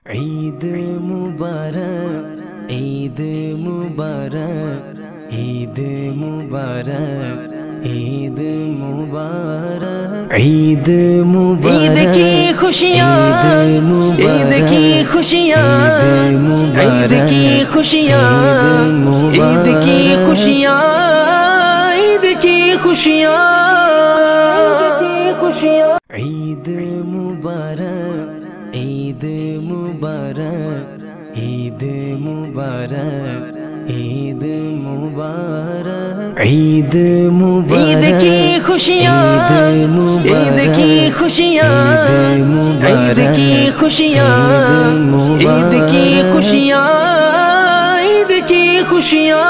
عید مبارک، عید مبارک، عید مبارک، عید مبارک، عید مبارک، عید کی خوشیاں، عید کی خوشیاں، عید کی خوشیاں، عید کی خوشیاں، عید کی خوشیاں، عید مبارک، عید مبارک، عید مبارک، عید مبارک، عید مبارک، عید کی خوشیاں، عید کی خوشیاں، عید کی خوشیاں، عید کی خوشیاں، عید کی خوشیاں،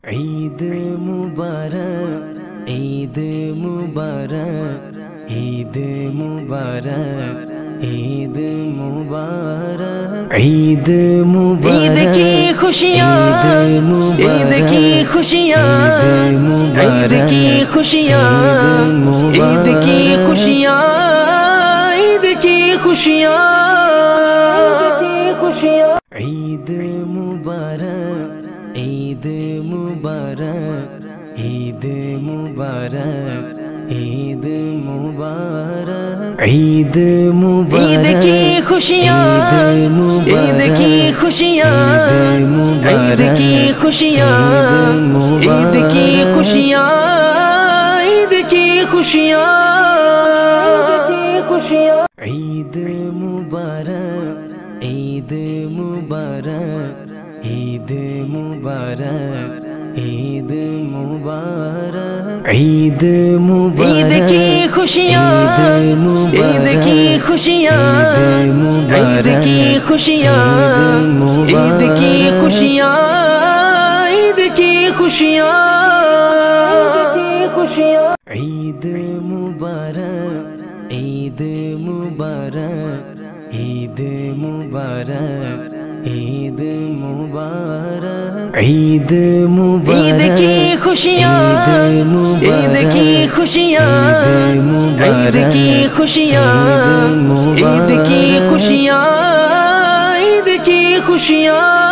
عید مبارک، عید مبارک، عید مبارک، عید مبارک، عید مبارک، عید کی خوشیاں، عید کی خوشیاں، عید کی خوشیاں، عید کی خوشیاں، عید کی خوشیاں، عید مبارک، عید مبارک، عید مبارک، عید مبارک، عید مبارک، عید کی خوشیاں، عید کی خوشیاں، عید کی خوشیاں، عید کی خوشیاں، عید کی خوشیاں، عید مبارک، عید مبارک، عید مبارک، عید مبارک، عید مبارک، عید کی خوشیاں، عید کی خوشیاں، عید کی خوشیاں، عید کی خوشیاں، عید کی خوشیاں، عید مبارک، عید مبارک، عید مبارک، عید مبارک، عید مبارک، عید کی خوشیاں، عید کی خوشیاں، عید کی خوشیاں، عید کی خوشیاں، عید کی خوشیاں،